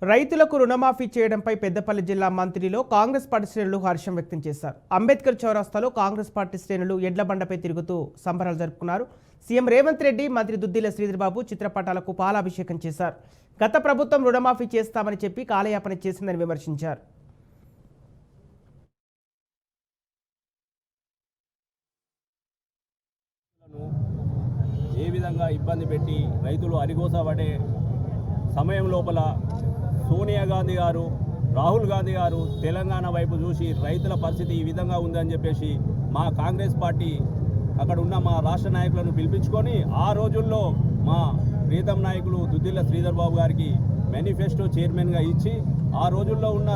రైతులకు రుణమాఫీ చేయడంపై పెద్దపల్లి జిల్లా మంత్రిలో కాంగ్రెస్ పార్టీ శ్రేణులు హర్షం వ్యక్తం చేశారు. అంబేద్కర్ చౌరస్తాలో కాంగ్రెస్ పార్టీ శ్రేణులు ఎడ్లబండపై తిరుగుతూ సంబరాలు జరుపుకున్నారు. సీఎం రేవంత్ రెడ్డి, మంత్రి దుద్దిల శ్రీధర్బాబు చిత్రపటాలకు పాలాభిషేకం చేశారు. గత ప్రభుత్వం రుణమాఫీ చేస్తామని చెప్పి కాలయాపన చేసిందని విమర్శించారు. ఏ విధంగా ఇబ్బంది పెట్టి రైతులు అరిగోసపడే సమయం లోపల సోనియా గాంధీ గారు, రాహుల్ గాంధీ గారు తెలంగాణ వైపు చూసి రైతుల పరిస్థితి ఈ విధంగా ఉందని చెప్పేసి మా కాంగ్రెస్ పార్టీ అక్కడ ఉన్న మా రాష్ట్ర నాయకులను పిలిపించుకొని ఆ రోజుల్లో మా ప్రీతం నాయకులు దుద్దిల శ్రీధర్బాబు గారికి మేనిఫెస్టో చైర్మన్గా ఇచ్చి ఆ రోజుల్లో ఉన్న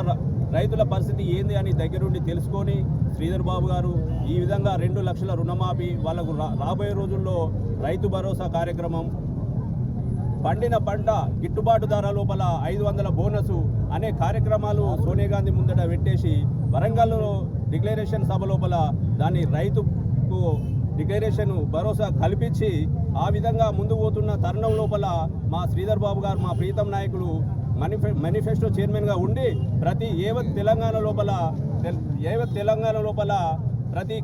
రైతుల పరిస్థితి ఏంది అని దగ్గరుండి తెలుసుకొని శ్రీధర్బాబు గారు ఈ విధంగా 2 లక్షల రుణమాఫీ, వాళ్ళకు రాబోయే రోజుల్లో రైతు భరోసా కార్యక్రమం, పండిన పంట గిట్టుబాటు ధర లోపల 500 బోనసు అనే కార్యక్రమాలు సోనియా గాంధీ ముందట పెట్టేసి వరంగల్లో డిక్లరేషన్ సభ లోపల దాన్ని రైతుకు డిక్లరేషన్ భరోసా కల్పించి ఆ విధంగా ముందు పోతున్న తరుణం లోపల మా శ్రీధర్బాబు గారు, మా ప్రీతం నాయకులు మేనిఫెస్టో చైర్మన్గా ఉండి ప్రతి యావత్ తెలంగాణ లోపల ప్రతి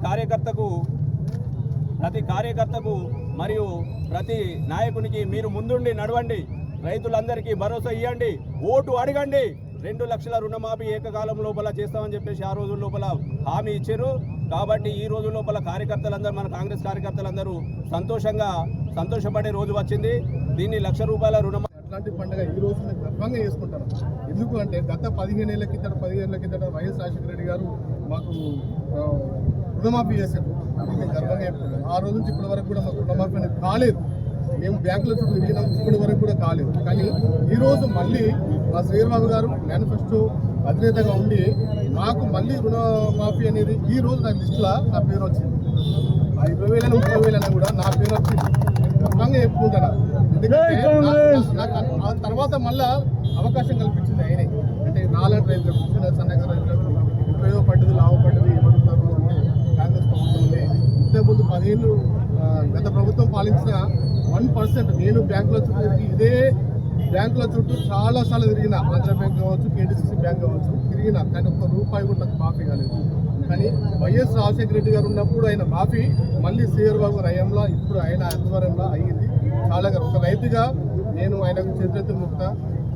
కార్యకర్తకు మరియు ప్రతి నాయకునికి మీరు ముందుండి నడవండి, రైతులందరికీ భరోసా ఇవ్వండి, ఓటు అడగండి, 2 లక్షల రుణమాఫీ ఏకకాలం లోపల చేస్తామని చెప్పేసి ఆ రోజుల లోపల హామీ ఇచ్చారు. కాబట్టి ఈ రోజు లోపల కార్యకర్తలందరూ, మన కాంగ్రెస్ కార్యకర్తలందరూ సంతోషపడే రోజు వచ్చింది. దీన్ని 1 లక్ష రూపాయల రుణమాఫీ అట్లాంటి పండుగ ఈ రోజు గర్వంగా చేసుకుంటాను. ఎందుకు అంటే గత 15 ఏళ్ల కిందట వైఎస్ రాజశేఖర రెడ్డి గారు మాకు రుణమాఫీ చేశారు. గర్వంగా చెప్తున్నాను. ఆ రోజు నుంచి ఇప్పటి వరకు కూడా మాకు రుణమాఫీ అనేది కాలేదు. మేము బ్యాంకుల చుట్టూ తిరిగినాం, ఇప్పటి వరకు కూడా కాలేదు. కానీ ఈరోజు మళ్ళీ మా శ్రీధర్బాబు గారు మేనిఫెస్టో అధినేతగా ఉండి మాకు మళ్ళీ రుణమాఫీ అనేది ఈ రోజు నా లిస్టులో నా పేరు వచ్చింది. ఆ 20,000 30,000 కూడా నా పేరు వచ్చింది. గర్వంగా చెప్పుకుంటాను. ఆ తర్వాత మళ్ళా అవకాశం కల్పించింది ఆయనే. అంటే నాలుగు రైతులకు, సన్నగ రైతులకు ఉపయోగపడ్డది, లాభపడ్డది ఏమడుగుతారు అంటే కాంగ్రెస్ ప్రభుత్వంలో ఇంతకుముందు 10 ఏళ్ళు గత ప్రభుత్వం పాలించిన 1% నేను బ్యాంకుల చుట్టూ తిరిగి, ఇదే బ్యాంకుల చుట్టూ చాలాసార్లు తిరిగిన, ఆంధ్ర బ్యాంక్ కావచ్చు, కేటీసీసీ బ్యాంక్ కావచ్చు తిరిగిన, కానీ ₹1 కూడా నాకు మాఫీ కాలేదు. కానీ వైఎస్ రాజశేఖర రెడ్డి గారు ఉన్నప్పుడు ఆయన మాఫీ మళ్ళీ శ్రీధర్బాబు హయాంలో ఇప్పుడు ఆయన ఆధ్వర్యంలో అయ్యింది. చాలా ఒక రైతుగా నేను ఆయనకు చేతులెత్తి ముక్త,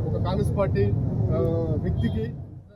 ఒక కాంగ్రెస్ పార్టీ వ్యక్తికి